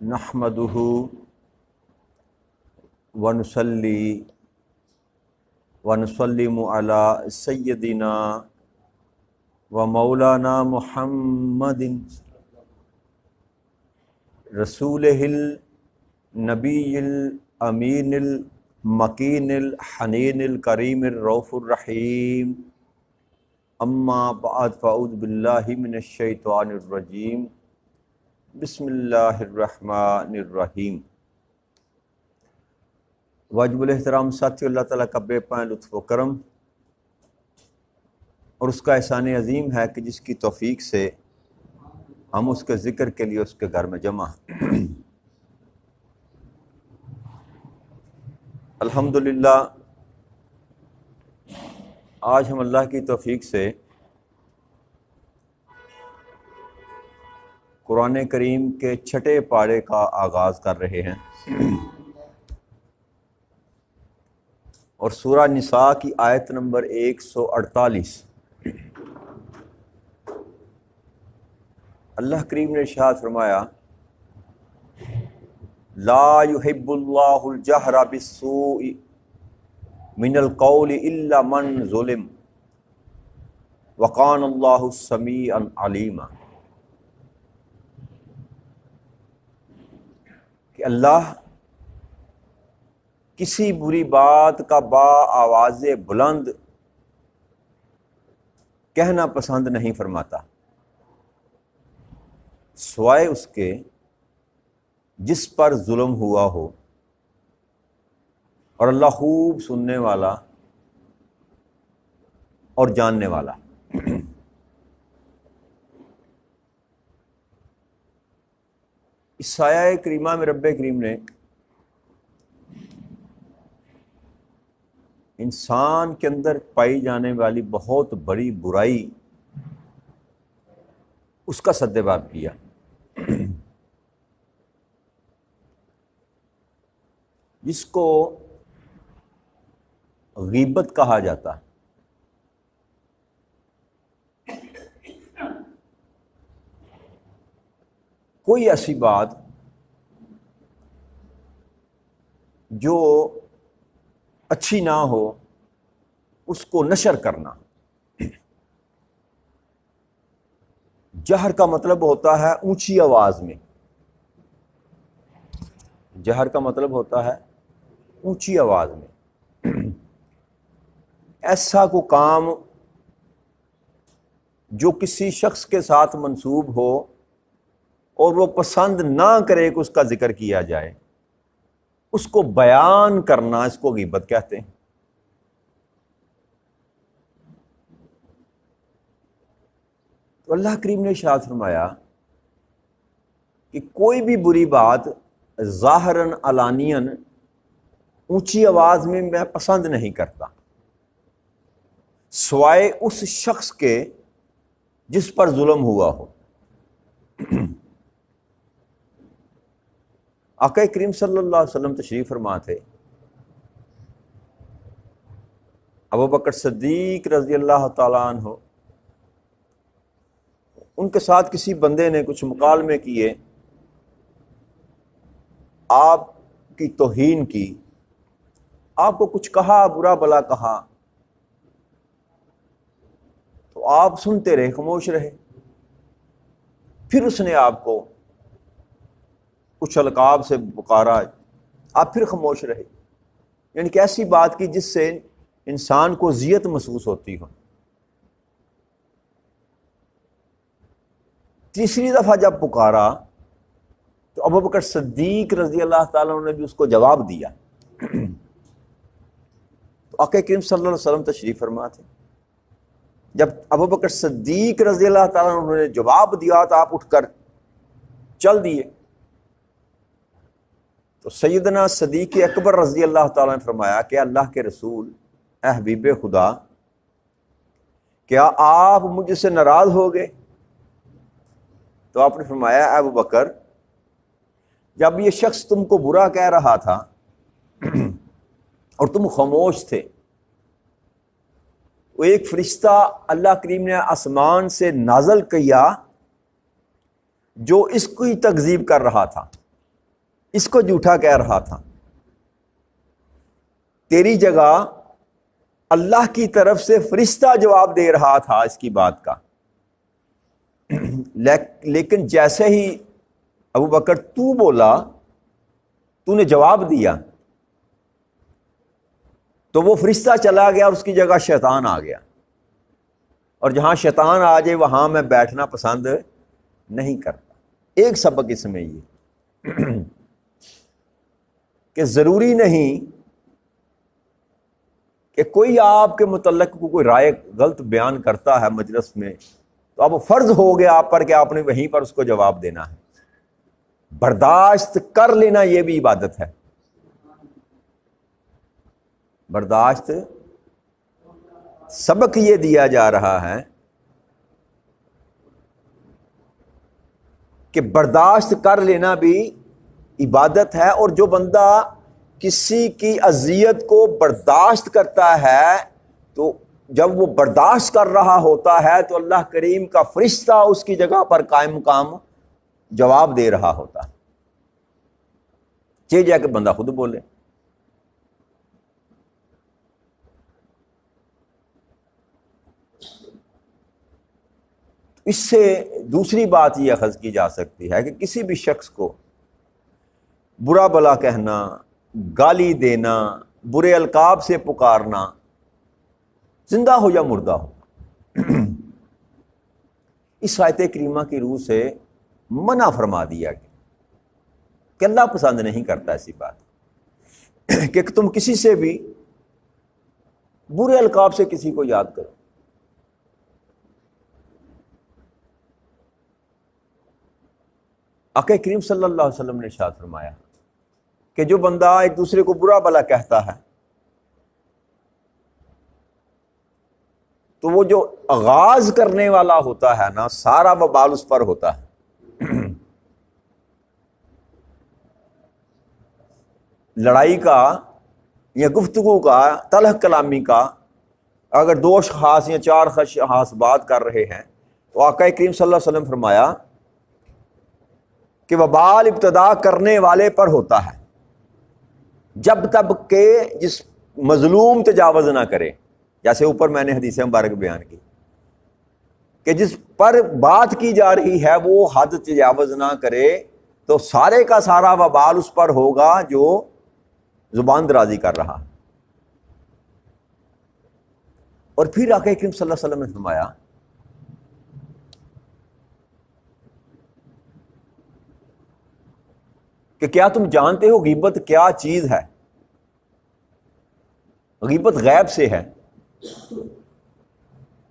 نحمدہ ونصلی ونسلم علی سیدنا و مولانا محمد رسولہ النبی الامین المکین الحنین الکریم الرؤوف الرحیم اما بعد فاعوذ باللہ من الشیطان الرجیم بسم اللہ الرحمن الرحیم۔ واجب الاحترام ساتھی، اللہ تعالیٰ کا بے پناہ لطف و کرم اور اس کا احسان عظیم ہے کہ جس کی توفیق سے ہم اس کے ذکر کے لیے اس کے گھر میں جمع ہیں۔ الحمدللہ آج ہم اللہ کی توفیق سے قرآن کریم کے چھٹے پارے کا آغاز کر رہے ہیں اور سورہ نساء کی آیت نمبر 148۔ اللہ کریم نے ارشاد فرمایا لا يحب اللہ الجہر بالسوء من القول الا من ظلم وکان اللہ سمیعا علیما، کہ اللہ کسی بری بات کا با آواز بلند کہنا پسند نہیں فرماتا سوائے اس کے جس پر ظلم ہوا ہو، اور اللہ خوب سننے والا اور جاننے والا۔ اس آیہ کریمہ میں رب کریم نے انسان کے اندر پائی جانے والی بہت بڑی برائی اس کا سدباب کیا۔ جس کو غیبت کہا جاتا، کوئی ایسی بات جو اچھی نہ ہو اس کو نشر کرنا۔ جہر کا مطلب ہوتا ہے اونچی آواز میں، جہر کا مطلب ہوتا ہے اونچی آواز میں۔ ایسا کو کام جو کسی شخص کے ساتھ منسوب ہو اور وہ پسند نہ کرے کہ اس کا ذکر کیا جائے، اس کو بیان کرنا، اس کو غیبت کہتے ہیں۔ تو اللہ کریم نے ارشاد فرمایا کہ کوئی بھی بری بات ظاہراً علانیاً اونچی آواز میں میں پسند نہیں کرتا سوائے اس شخص کے جس پر ظلم ہوا ہو۔ آقا کریم صلی اللہ علیہ وسلم تشریف فرما تھے، ابوبکر صدیق رضی اللہ تعالیٰ عنہ، ان کے ساتھ کسی بندے نے کچھ مکالمے کیے، آپ کی توہین کی، آپ کو کچھ کہا، برا بلا کہا، تو آپ سنتے رہے، خاموش رہے۔ پھر اس نے آپ کو کچھ القاب سے پکارا، آپ پھر خاموش رہے۔ یعنی کہ ایسی بات کی جس سے انسان کو اذیت محسوس ہوتی ہو۔ تیسری دفعہ جب پکارا تو ابوبکر صدیق رضی اللہ تعالیٰ عنہ نے بھی اس کو جواب دیا۔ تو آقا کریم صلی اللہ علیہ وسلم تشریف فرما تھے، جب ابوبکر صدیق رضی اللہ تعالیٰ عنہ نے جواب دیا تو آپ اٹھ کر چل دیے۔ تو سیدنا صدیق اکبر رضی اللہ تعالیٰ نے فرمایا کہ اللہ کے رسول، اے حبیب خدا، کیا آپ مجھ سے ناراض ہو گئے؟ تو آپ نے فرمایا اے ابوبکر، جب یہ شخص تم کو برا کہہ رہا تھا اور تم خاموش تھے، وہ ایک فرشتہ اللہ کریم نے آسمان سے نازل کیا جو اس کی تکذیب کر رہا تھا، اس کو جھوٹا کہہ رہا تھا، تیری جگہ اللہ کی طرف سے فرشتہ جواب دے رہا تھا اس کی بات کا، لیکن جیسے ہی ابو بکر تو بولا، تو نے جواب دیا، تو وہ فرشتہ چلا گیا اور اس کی جگہ شیطان آ گیا، اور جہاں شیطان آ جائے وہاں میں بیٹھنا پسند نہیں کرتا۔ ایک سبق اس میں یہ کہ ضروری نہیں کہ کوئی آپ کے متعلق کوئی رائے غلط بیان کرتا ہے مجلس میں تو اب فرض ہو گیا آپ پر کہ آپ نے وہیں پر اس کو جواب دینا ہے۔ برداشت کر لینا یہ بھی عبادت ہے۔ برداشت، سبق یہ دیا جا رہا ہے کہ برداشت کر لینا بھی عبادت ہے، اور جو بندہ کسی کی اذیت کو برداشت کرتا ہے تو جب وہ برداشت کر رہا ہوتا ہے تو اللہ کریم کا فرشتہ اس کی جگہ پر قائم مقام جواب دے رہا ہوتا ہے، چاہے جا کے بندہ خود بولے۔ اس سے دوسری بات یہ اخذ کی جا سکتی ہے کہ کسی بھی شخص کو برا بلا کہنا، گالی دینا، برے القاب سے پکارنا، زندہ ہو یا مردہ ہو، اس آیت کریمہ کی روح سے منع فرما دیا گیا کہ اللہ پسند نہیں کرتا ایسی بات کہ تم کسی سے بھی برے القاب سے کسی کو یاد کرو۔ آقا کریم صلی اللہ علیہ وسلم نے ارشاد فرمایا کہ جو بندہ ایک دوسرے کو برا بلا کہتا ہے تو وہ جو آغاز کرنے والا ہوتا ہے نا، سارا وبال اس پر ہوتا ہے۔ لڑائی کا یا گفتگو کا، تلخ کلامی کا، اگر دو اشخاص یا چار اشخاص بات کر رہے ہیں تو آقا کریم صلی اللہ علیہ وسلم فرمایا کہ وبال ابتدا کرنے والے پر ہوتا ہے، جب تک کہ جس مظلوم تجاوز نہ کرے، جیسے اوپر میں نے حدیث مبارک بیان کی کہ جس پر بات کی جا رہی ہے وہ حد تجاوز نہ کرے تو سارے کا سارا وبال اس پر ہوگا جو زبان درازی کر رہا۔ اور پھر آقا کریم صلی اللہ علیہ وسلم نے فرمایا کہ کیا تم جانتے ہو غیبت کیا چیز ہے؟ غیبت غیب سے ہے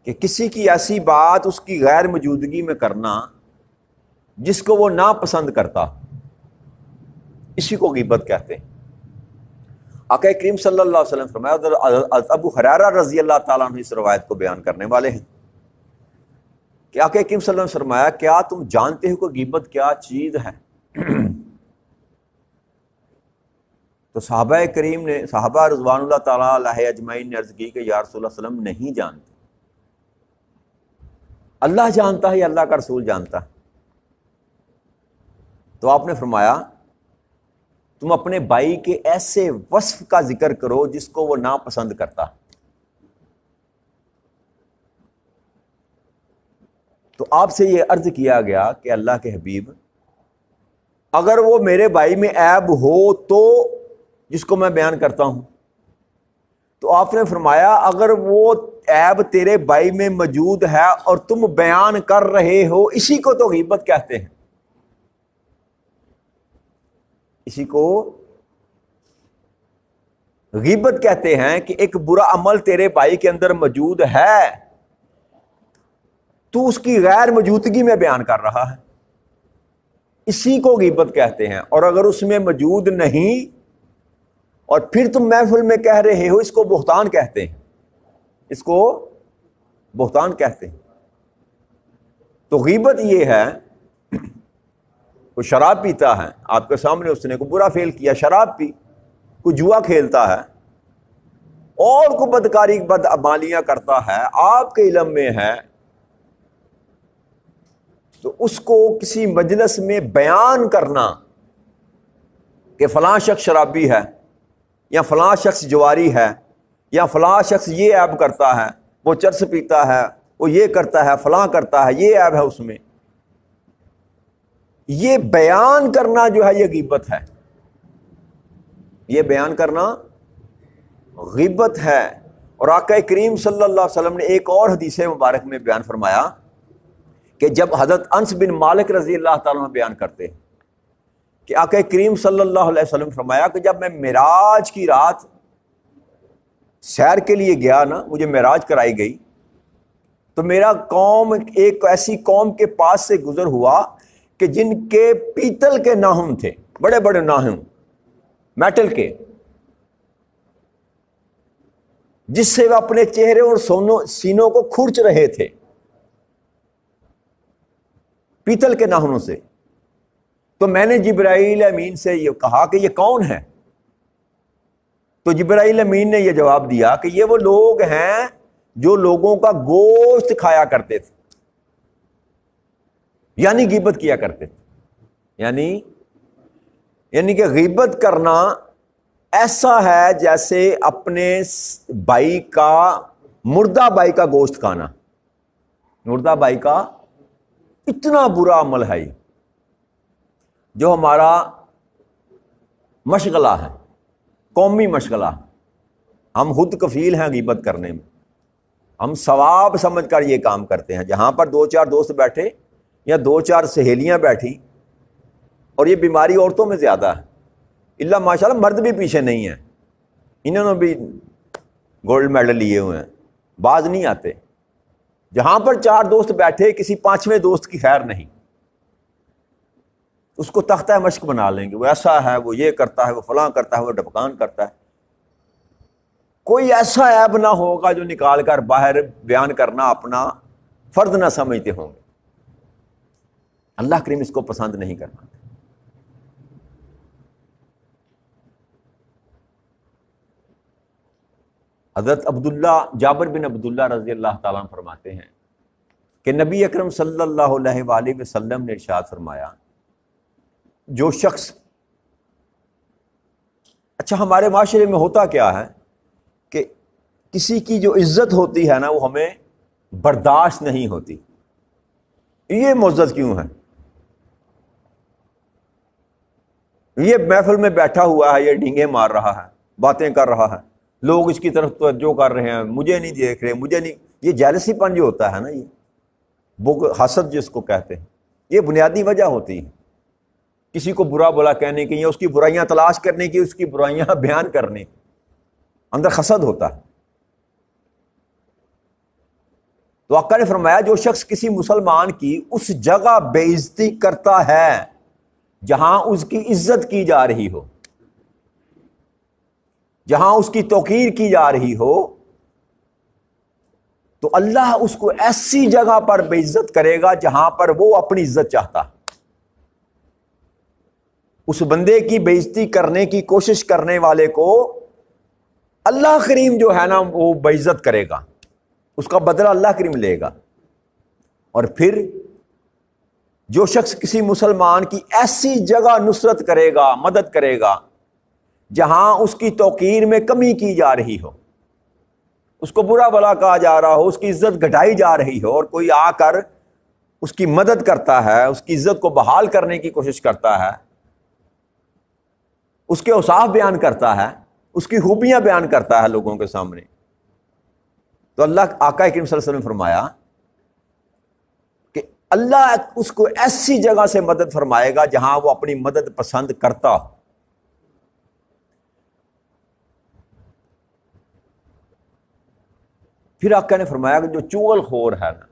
کہ کسی کی ایسی بات اس کی غیر موجودگی میں کرنا جس کو وہ ناپسند کرتا، اسی کو غیبت کہتے ہیں۔ آقا کریم صلی اللہ علیہ وسلم فرمایا، ابو ہریرہ رضی اللہ تعالیٰ عنہ اس روایت کو بیان کرنے والے ہیں کہ آقا کریم صلی اللہ علیہ وسلم فرمایا کیا تم جانتے ہو کہ غیبت کیا چیز ہے؟ تو صحابہ کریم نے، صحابہ رضوان اللہ تعالیٰ علیہ اجمعین نے عرض کی کہ یا رسول اللہ صلی اللہ علیہ وسلم نہیں جانتے، اللہ جانتا ہے یا اللہ کا رسول جانتا ہے؟ تو آپ نے فرمایا تم اپنے بھائی کے ایسے وصف کا ذکر کرو جس کو وہ ناپسند کرتا۔ تو آپ سے یہ عرض کیا گیا کہ اللہ کے حبیب اگر وہ میرے بھائی میں عیب ہو تو جس کو میں بیان کرتا ہوں، تو آپ نے فرمایا اگر وہ عیب تیرے بھائی میں موجود ہے اور تم بیان کر رہے ہو، اسی کو تو غیبت کہتے ہیں، اسی کو غیبت کہتے ہیں کہ ایک برا عمل تیرے بھائی کے اندر موجود ہے، تو اس کی غیر موجودگی میں بیان کر رہا ہے، اسی کو غیبت کہتے ہیں۔ اور اگر اس میں موجود نہیں اور پھر تم محفل میں کہہ رہے ہو، اس کو بہتان کہتے ہیں، اس کو بہتان کہتے ہیں۔ تو غیبت یہ ہے، کوئی شراب پیتا ہے آپ کے سامنے، اس نے کوئی برا فعل کیا، شراب پی، کوئی جوا کھیلتا ہے اور کوئی بدکاری بدعمالیاں کرتا ہے، آپ کے علم میں ہے تو اس کو کسی مجلس میں بیان کرنا کہ فلاں شخص شرابی ہے یا فلاں شخص جواری ہے یا فلاں شخص یہ عیب کرتا ہے، وہ چرس پیتا ہے، وہ یہ کرتا ہے، فلاں کرتا ہے، یہ عیب ہے اس میں، یہ بیان کرنا جو ہے یہ غیبت ہے، یہ بیان کرنا غیبت ہے۔ اور آقا کریم صلی اللہ علیہ وسلم نے ایک اور حدیث مبارک میں بیان فرمایا کہ جب حضرت انس بن مالک رضی اللہ تعالیٰ عنہ بیان کرتے ہیں کہ آقا کریم صلی اللہ علیہ وسلم فرمایا کہ جب میں معراج کی رات سیر کے لیے گیا نا، مجھے معراج کرائی گئی، تو میرا قوم ایک ایسی قوم کے پاس سے گزر ہوا کہ جن کے پیتل کے ناخن تھے، بڑے بڑے ناخن میٹل کے، جس سے وہ اپنے چہرے اور سینوں کو کھرچ رہے تھے پیتل کے ناخنوں سے۔ تو میں نے جبرائیل امین سے یہ کہا کہ یہ کون ہے؟ تو جبرائیل امین نے یہ جواب دیا کہ یہ وہ لوگ ہیں جو لوگوں کا گوشت کھایا کرتے تھے، یعنی غیبت کیا کرتے تھے، یعنی کہ غیبت کرنا ایسا ہے جیسے اپنے بھائی کا، مردہ بھائی کا گوشت کھانا۔ مردہ بھائی کا اتنا برا عمل ہے یہ، جو ہمارا مشغلہ ہے، قومی مشغلہ، ہم خود کفیل ہیں غیبت کرنے میں، ہم ثواب سمجھ کر یہ کام کرتے ہیں۔ جہاں پر دو چار دوست بیٹھے یا دو چار سہیلیاں بیٹھی، اور یہ بیماری عورتوں میں زیادہ ہے، اللہ ماشاءاللہ مرد بھی پیچھے نہیں ہیں، انہوں نے بھی گولڈ میڈل لیے ہوئے ہیں، باز نہیں آتے۔ جہاں پر چار دوست بیٹھے، کسی پانچویں دوست کی خیر نہیں، اس کو تختہ مشق بنا لیں گے، وہ ایسا ہے، وہ یہ کرتا ہے، وہ فلاں کرتا ہے، وہ ڈبکان کرتا ہے۔ کوئی ایسا عیب نہ ہوگا جو نکال کر باہر بیان کرنا اپنا فرض نہ سمجھتے ہوں گے۔ اللہ کریم اس کو پسند نہیں کرنا۔ حضرت جابر بن عبداللہ رضی اللہ تعالیٰ عنہ فرماتے ہیں کہ نبی اکرم صلی اللہ علیہ وآلہ وسلم نے ارشاد فرمایا، جو شخص، اچھا ہمارے معاشرے میں ہوتا کیا ہے کہ کسی کی جو عزت ہوتی ہے نا وہ ہمیں برداشت نہیں ہوتی، یہ معزز کیوں ہے، یہ محفل میں بیٹھا ہوا ہے، یہ ڈھینگے مار رہا ہے، باتیں کر رہا ہے، لوگ اس کی طرف توجہ کر رہے ہیں، مجھے نہیں دیکھ رہے، مجھے نہیں، یہ جیلسی پن جو ہوتا ہے نا، یہ حسد جس کو کہتے ہیں، یہ بنیادی وجہ ہوتی ہے کسی کو برا بلا کہنے کی، یا اس کی برائیاں تلاش کرنے کی، اس کی برائیاں بیان کرنے کی، اندر حسد ہوتا ہے۔ تو آقا نے فرمایا جو شخص کسی مسلمان کی اس جگہ بے عزتی کرتا ہے جہاں اس کی عزت کی جا رہی ہو، جہاں اس کی توقیر کی جا رہی ہو، تو اللہ اس کو ایسی جگہ پر بے عزت کرے گا جہاں پر وہ اپنی عزت چاہتا۔ اس بندے کی بے عزتی کرنے کی کوشش کرنے والے کو اللہ کریم جو ہے نا وہ بے عزت کرے گا، اس کا بدلہ اللہ کریم لے گا۔ اور پھر جو شخص کسی مسلمان کی ایسی جگہ نصرت کرے گا، مدد کرے گا جہاں اس کی توقیر میں کمی کی جا رہی ہو، اس کو برا بلا کہا جا رہا ہو، اس کی عزت گھٹائی جا رہی ہو، اور کوئی آ کر اس کی مدد کرتا ہے، اس کی عزت کو بحال کرنے کی کوشش کرتا ہے، اس کے اوصاف بیان کرتا ہے، اس کی خوبیاں بیان کرتا ہے لوگوں کے سامنے، تو اللہ آقا کریم صلی اللہ علیہ وسلم نے فرمایا کہ اللہ اس کو ایسی جگہ سے مدد فرمائے گا جہاں وہ اپنی مدد پسند کرتا ہو۔ پھر آقا نے فرمایا کہ جو چغل خور ہے نا،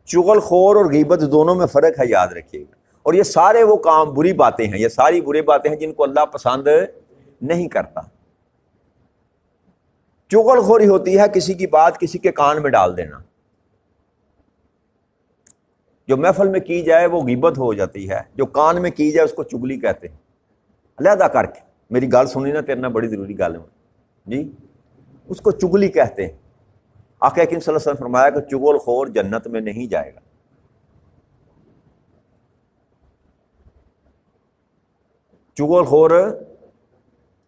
چغل خور اور غیبت دونوں میں فرق ہے، یاد رکھیے گا۔ اور یہ سارے وہ کام بری باتیں ہیں، یہ ساری بری باتیں ہیں جن کو اللہ پسند نہیں کرتا۔ چغل خوری ہوتی ہے کسی کی بات کسی کے کان میں ڈال دینا، جو محفل میں کی جائے وہ غیبت ہو جاتی ہے، جو کان میں کی جائے اس کو چگلی کہتے ہیں۔ علیحدہ کر کے میری گل سنی نا، تیرے نہ بڑی ضروری گل ہے جی، اس کو چگلی کہتے ہیں۔ آقا کریم صلی اللہ علیہ وسلم فرمایا کہ چغل خور جنت میں نہیں جائے گا۔ چغل خور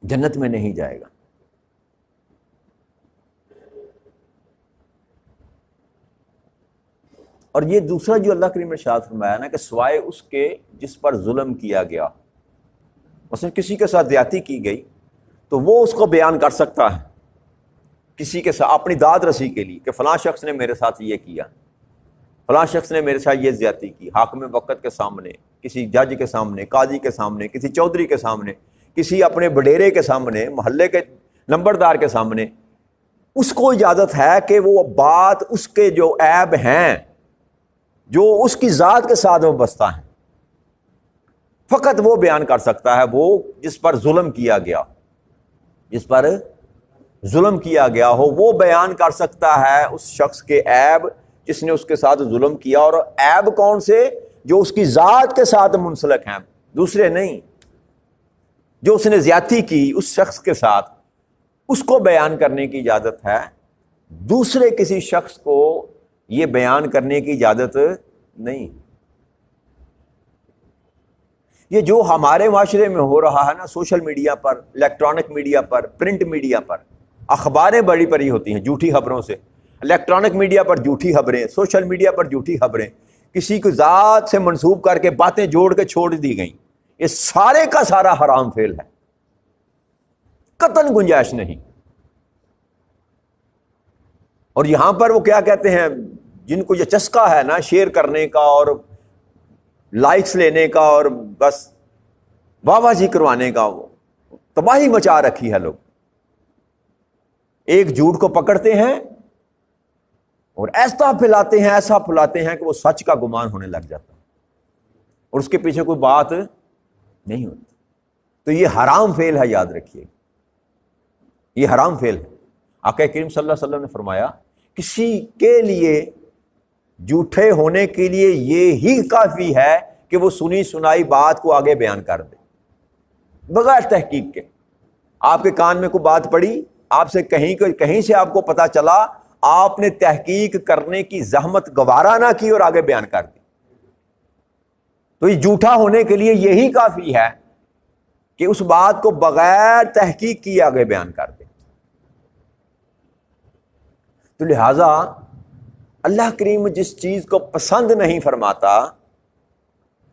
جنت میں نہیں جائے گا۔ اور یہ دوسرا جو اللہ کریم نے ارشاد فرمایا نا کہ سوائے اس کے جس پر ظلم کیا گیا، مثلا کسی کے ساتھ زیادتی کی گئی تو وہ اس کو بیان کر سکتا ہے کسی کے ساتھ اپنی داد رسی کے لیے کہ فلاں شخص نے میرے ساتھ یہ کیا، فلاں شخص نے میرے ساتھ یہ زیادتی کی، حاکم وقت کے سامنے، کسی جج کے سامنے، قاضی کے سامنے، کسی چودھری کے سامنے، کسی اپنے بڈیرے کے سامنے، محلے کے نمبردار کے سامنے، اس کو اجازت ہے کہ وہ بات اس کے جو عیب ہیں جو اس کی ذات کے ساتھ وابستہ ہیں فقط وہ بیان کر سکتا ہے، وہ جس پر ظلم کیا گیا، جس پر ظلم کیا گیا ہو وہ بیان کر سکتا ہے اس شخص کے عیب جس نے اس کے ساتھ ظلم کیا، اور عیب کون سے؟ جو اس کی ذات کے ساتھ منسلک ہیں، دوسرے نہیں۔ جو اس نے زیادتی کی اس شخص کے ساتھ، اس کو بیان کرنے کی اجازت ہے، دوسرے کسی شخص کو یہ بیان کرنے کی اجازت نہیں۔ یہ جو ہمارے معاشرے میں ہو رہا ہے نا، سوشل میڈیا پر، الیکٹرانک میڈیا پر، پرنٹ میڈیا پر، اخباریں بڑی پڑی ہوتی ہیں جھوٹی خبروں سے، الیکٹرانک میڈیا پر جھوٹی خبریں، سوشل میڈیا پر جھوٹی خبریں، کسی کو ذات سے منسوب کر کے باتیں جوڑ کے چھوڑ دی گئیں، یہ سارے کا سارا حرام فعل ہے، قطعاً گنجائش نہیں۔ اور یہاں پر وہ کیا کہتے ہیں، جن کو یہ چسکا ہے نا شیئر کرنے کا اور لائکس لینے کا اور بس واہ واہ جی کروانے کا، وہ تباہی مچا رکھی ہے۔ لوگ ایک جھوٹ کو پکڑتے ہیں اور ایسا پھیلاتے ہیں کہ وہ سچ کا گمان ہونے لگ جاتا ہے اور اس کے پیچھے کوئی بات نہیں ہوتی۔ تو یہ حرام فعل ہے، یاد رکھیے، یہ حرام فعل ہے۔ آقا کریم صلی اللہ علیہ وسلم نے فرمایا کسی کے لیے جھوٹے ہونے کے لیے یہی کافی ہے کہ وہ سنی سنائی بات کو آگے بیان کر دے بغیر تحقیق کے۔ آپ کے کان میں کوئی بات پڑی، آپ سے کہیں سے آپ کو پتا چلا، آپ نے تحقیق کرنے کی زحمت گوارا نہ کی اور آگے بیان کر دی، تو یہ جھوٹا ہونے کے لیے یہی کافی ہے کہ اس بات کو بغیر تحقیق کیے آگے بیان کر دے۔ تو لہذا اللہ کریم جس چیز کو پسند نہیں فرماتا،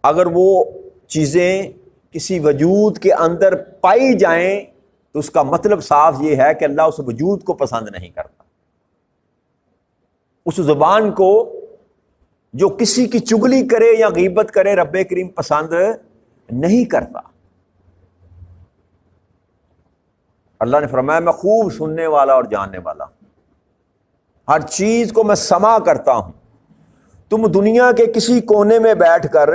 اگر وہ چیزیں کسی وجود کے اندر پائی جائیں تو اس کا مطلب صاف یہ ہے کہ اللہ اس وجود کو پسند نہیں کرتا، اس زبان کو جو کسی کی چگلی کرے یا غیبت کرے رب کریم پسند نہیں کرتا۔ اللہ نے فرمایا میں خوب سننے والا اور جاننے والا، ہر چیز کو میں سماع کرتا ہوں۔ تم دنیا کے کسی کونے میں بیٹھ کر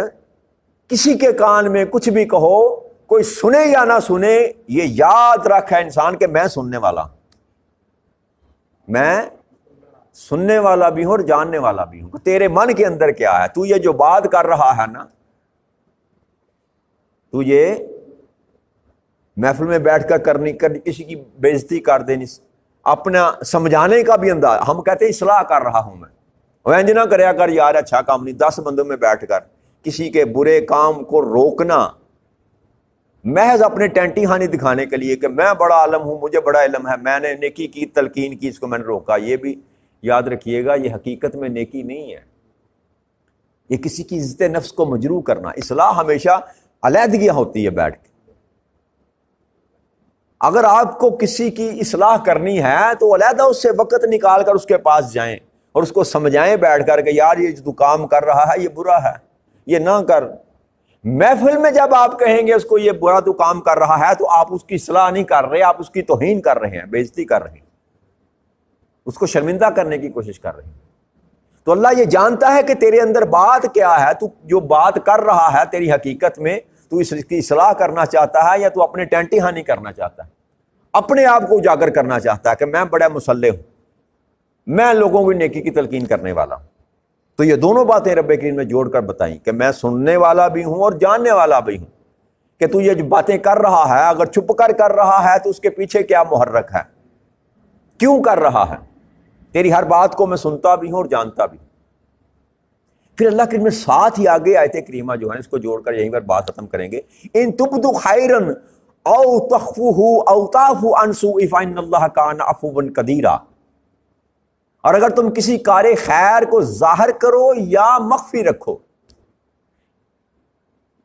کسی کے کان میں کچھ بھی کہو، کوئی سنے یا نہ سنے، یہ یاد رکھے انسان کہ میں سننے والا ہوں، میں سننے والا بھی ہوں اور جاننے والا بھی ہوں۔ تیرے من کے اندر کیا ہے، تو یہ جو بات کر رہا ہے نا، تو یہ محفل میں بیٹھ کر کرنی کسی کی بےعزتی کر دینی، اپنا سمجھانے کا بھی انداز، ہم کہتے ہیں اصلاح کر رہا ہوں میں، وینج نہ کریا کر یار اچھا کام نہیں، 10 بندوں میں بیٹھ کر کسی کے برے کام کو روکنا محض اپنے ٹینٹی ہانی دکھانے کے لیے کہ میں بڑا عالم ہوں، مجھے بڑا علم ہے، میں نے نیکی کی، تلقین کی، اس کو میں نے روکا، یہ بھی یاد رکھیے گا یہ حقیقت میں نیکی نہیں ہے، یہ کسی کی عزت نفس کو مجروح کرنا۔ اصلاح ہمیشہ علیحدگیاں ہوتی ہے بیٹھ کے، اگر آپ کو کسی کی اصلاح کرنی ہے تو علیحدہ اس سے وقت نکال کر اس کے پاس جائیں اور اس کو سمجھائیں بیٹھ کر کہ یار یہ جو تو کام کر رہا ہے یہ برا ہے، یہ نہ کر۔ محفل میں جب آپ کہیں گے اس کو یہ برا تو کام کر رہا ہے تو آپ اس کی اصلاح نہیں کر رہے، آپ اس کی توہین کر رہے ہیں، بے عزتی کر رہے ہیں، اس کو شرمندہ کرنے کی کوشش کر رہے ہیں۔ تو اللہ یہ جانتا ہے کہ تیرے اندر بات کیا ہے، تو جو بات کر رہا ہے تیری حقیقت میں تو اس کی اصلاح کرنا چاہتا ہے یا تو اپنے ٹینٹی ہانی کرنا چاہتا ہے، اپنے آپ کو اجاگر کرنا چاہتا ہے کہ میں بڑا مصلح ہوں، میں لوگوں کو نیکی کی تلقین کرنے والا ہوں۔ تو یہ دونوں باتیں رب کریم نے جوڑ کر بتائیں کہ میں سننے والا بھی ہوں اور جاننے والا بھی ہوں، کہ تو یہ جو باتیں کر رہا ہے اگر چھپ کر رہا ہے تو اس کے پیچھے کیا محرک ہے، کیوں کر رہا ہے، تیری ہر بات کو میں سنتا بھی ہوں اور جانتا بھی ہوں۔ پھر اللہ کے ساتھ ہی آگے آیت کریمہ جو ہے اس کو جوڑ کر یہیں پر بات ختم کریں گے، ان تبدو خیرن او تخفوہ او تعفو عن سوء فإن اللہ کان عفوا قدیرا، اور اگر تم کسی کار خیر کو ظاہر کرو یا مخفی رکھو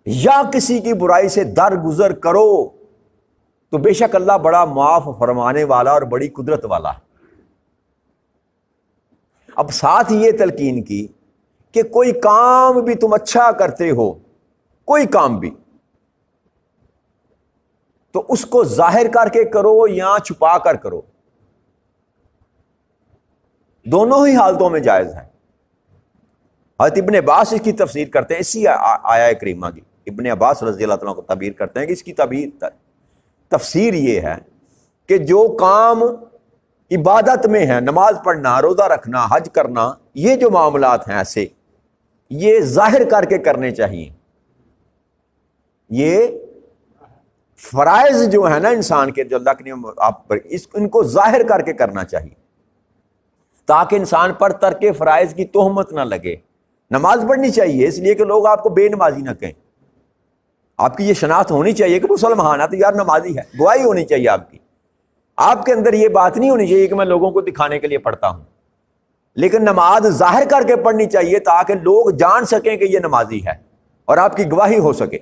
یا کسی کی برائی سے درگزر کرو تو بے شک اللہ بڑا معاف فرمانے والا اور بڑی قدرت والا ہے۔ اب ساتھ یہ تلقین کی کہ کوئی کام بھی تم اچھا کرتے ہو، کوئی کام بھی، تو اس کو ظاہر کر کے کرو یا چھپا کر کرو، دونوں ہی حالتوں میں جائز ہے۔ حضرت ابن عباس اس کی تفسیر کرتے ہیں اسی آیہ کریمہ کی، ابن عباس رضی اللہ تعالیٰ کو تعبیر کرتے ہیں کہ اس کی تفسیر یہ ہے کہ جو کام عبادت میں ہے، نماز پڑھنا، روزہ رکھنا، حج کرنا، یہ جو معاملات ہیں ایسے، یہ ظاہر کر کے کرنے چاہیے۔ یہ فرائض جو ہے نا انسان کے، جو اللہ کے نعمت آپ پر، ان کو ظاہر کر کے کرنا چاہیے تاکہ انسان پر ترک فرائض کی تہمت نہ لگے۔ نماز پڑھنی چاہیے اس لیے کہ لوگ آپ کو بے نمازی نہ کہیں، آپ کی یہ شناخت ہونی چاہیے کہ مسلمان ہے تو یار نمازی ہے، گواہی ہونی چاہیے آپ کی۔ آپ کے اندر یہ بات نہیں ہونی چاہیے کہ میں لوگوں کو دکھانے کے لیے پڑھتا ہوں، لیکن نماز ظاہر کر کے پڑھنی چاہیے تاکہ لوگ جان سکیں کہ یہ نمازی ہے اور آپ کی گواہی ہو سکے۔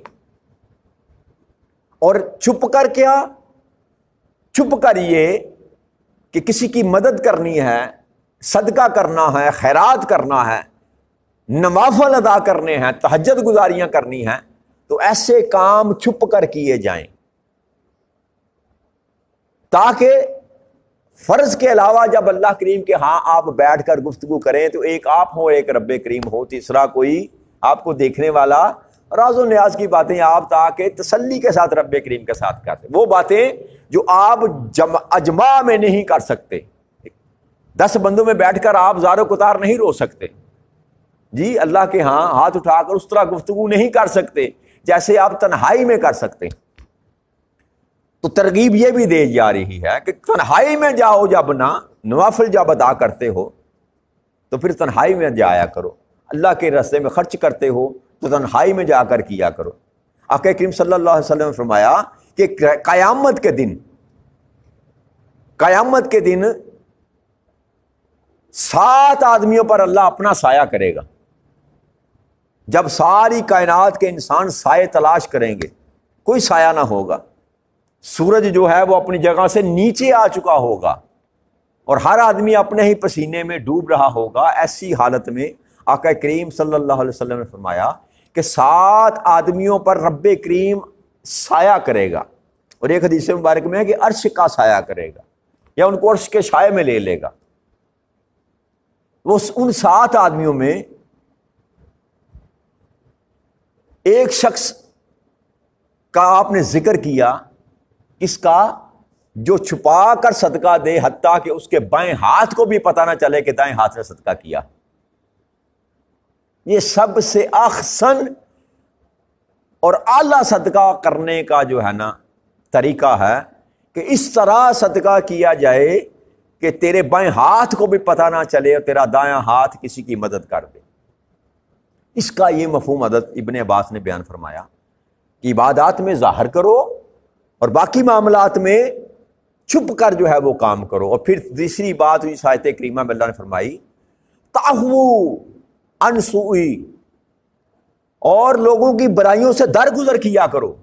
اور چھپ کر کیا؟ چھپ کر یہ کہ کسی کی مدد کرنی ہے، صدقہ کرنا ہے، خیرات کرنا ہے، نوافل ادا کرنے ہیں، تہجد گزاریاں کرنی ہیں، تو ایسے کام چھپ کر کیے جائیں تاکہ فرض کے علاوہ جب اللہ کریم کے ہاں آپ بیٹھ کر گفتگو کریں تو ایک آپ ہو، ایک رب کریم ہو، تیسرا کوئی آپ کو دیکھنے والا، راز و نیاز کی باتیں آپ تاکہ تسلی کے ساتھ رب کریم کے ساتھ کرتے، وہ باتیں جو آپ اجماع میں نہیں کر سکتے۔ 10 بندوں میں بیٹھ کر آپ زار و کتار نہیں رو سکتے جی، اللہ کے ہاں ہاتھ اٹھا کر اس طرح گفتگو نہیں کر سکتے جیسے آپ تنہائی میں کر سکتے۔ تو ترغیب یہ بھی دی جا رہی ہے کہ تنہائی میں جاؤ، جب نہ نوافل جب ادا کرتے ہو تو پھر تنہائی میں جایا کرو، اللہ کے راستے میں خرچ کرتے ہو تو تنہائی میں جا کر کیا کرو۔ آقا کریم صلی اللہ علیہ وسلم نے فرمایا کہ قیامت کے دن 7 آدمیوں پر اللہ اپنا سایہ کرے گا۔ جب ساری کائنات کے انسان سائے تلاش کریں گے، کوئی سایہ نہ ہوگا، سورج جو ہے وہ اپنی جگہ سے نیچے آ چکا ہوگا اور ہر آدمی اپنے ہی پسینے میں ڈوب رہا ہوگا، ایسی حالت میں آقا کریم صلی اللہ علیہ وسلم نے فرمایا کہ 7 آدمیوں پر رب کریم سایہ کرے گا، اور ایک حدیث مبارک میں ہے کہ عرش کا سایہ کرے گا یا ان کو عرش کے سائے میں لے لے گا۔ وہ ان 7 آدمیوں میں ایک شخص کا آپ نے ذکر کیا، اس کا جو چھپا کر صدقہ دے حتیٰ کہ اس کے بائیں ہاتھ کو بھی پتہ نہ چلے کہ دائیں ہاتھ سے صدقہ کیا۔ یہ سب سے احسن اور اعلیٰ صدقہ کرنے کا جو ہے نا طریقہ ہے کہ اس طرح صدقہ کیا جائے کہ تیرے بائیں ہاتھ کو بھی پتہ نہ چلے اور تیرا دایاں ہاتھ کسی کی مدد کر دے۔ اس کا یہ مفہوم حضرت ابن عباس نے بیان فرمایا کہ عبادات میں ظاہر کرو اور باقی معاملات میں چھپ کر جو ہے وہ کام کرو۔ اور پھر تیسری بات اس آیت کریمہ میں اللہ نے فرمائی تعفو عن سوء، اور لوگوں کی برائیوں سے درگزر کیا کرو۔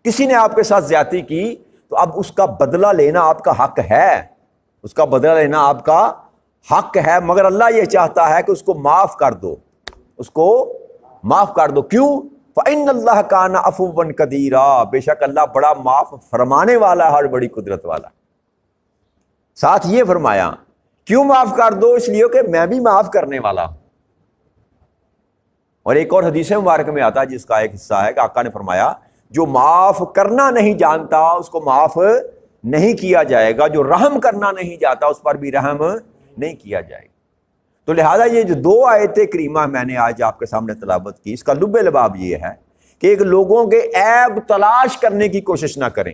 کسی نے آپ کے ساتھ زیادتی کی تو اب اس کا بدلہ لینا آپ کا حق ہے، اس کا بدلہ لینا آپ کا حق ہے، مگر اللہ یہ چاہتا ہے کہ اس کو معاف کر دو، اس کو معاف کر دو۔ کیوں؟ فَإِنَّ اللَّهَ كَانَ عَفُوًّا قَدِيرًا، بے شک اللہ بڑا معاف فرمانے والا ہے اور بڑی قدرت والا۔ ساتھ یہ فرمایا کیوں معاف کر دو؟ اس لیے کہ میں بھی معاف کرنے والا ہوں۔ اور ایک اور حدیث مبارک میں آتا ہے جس کا ایک حصہ ہے کہ آقا نے فرمایا جو معاف کرنا نہیں جانتا اس کو معاف نہیں کیا جائے گا، جو رحم کرنا نہیں جاتا اس پر بھی رحم نہیں کیا جائے گا۔ تو لہذا یہ جو 2 آیت کریمہ میں نے آج آپ کے سامنے تلاوت کی، اس کا لب لباب یہ ہے کہ ایک لوگوں کے عیب تلاش کرنے کی کوشش نہ کریں،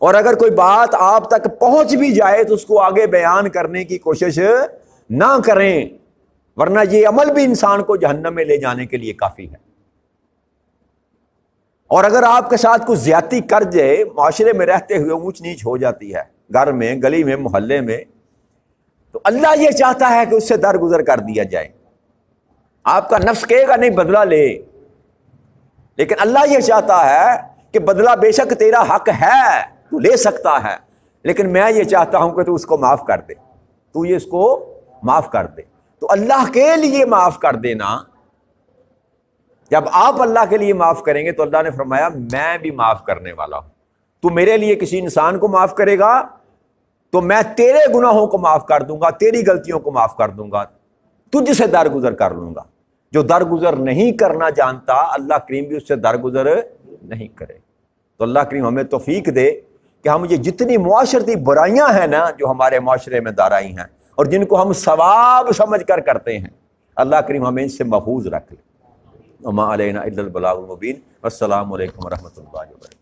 اور اگر کوئی بات آپ تک پہنچ بھی جائے تو اس کو آگے بیان کرنے کی کوشش نہ کریں، ورنہ یہ عمل بھی انسان کو جہنم میں لے جانے کے لیے کافی ہے۔ اور اگر آپ کے ساتھ کچھ زیادتی کر جائے، معاشرے میں رہتے ہوئے اونچ نیچ ہو جاتی ہے، گھر میں، گلی میں، محلے میں، تو اللہ یہ چاہتا ہے کہ اس سے درگزر کر دیا جائے۔ آپ کا نفس کہے گا نہیں بدلہ لے، لیکن اللہ یہ چاہتا ہے کہ بدلہ بے شک تیرا حق ہے، تو لے سکتا ہے، لیکن میں یہ چاہتا ہوں کہ تو اس کو معاف کر دے، تو یہ اس کو معاف کر دے۔ تو اللہ کے لیے معاف کر دینا، جب آپ اللہ کے لیے معاف کریں گے تو اللہ نے فرمایا میں بھی معاف کرنے والا ہوں۔ تو میرے لیے کسی انسان کو معاف کرے گا تو میں تیرے گناہوں کو معاف کر دوں گا، تیری غلطیوں کو معاف کر دوں گا، تجھ سے درگزر کر لوں گا۔ جو درگزر نہیں کرنا جانتا، اللہ کریم بھی اس سے درگزر نہیں کرے۔ تو اللہ کریم ہمیں توفیق دے کہ ہم یہ جتنی معاشرتی برائیاں ہیں نا جو ہمارے معاشرے میں دارائی ہیں اور جن کو ہم ثواب سمجھ کر کرتے ہیں، اللہ کریم ہمیں ان سے محفوظ رکھ لے۔ وما علینا الا البلاغ المبین۔ السلام علیکم ورحمۃ اللہ وبرکاتہ۔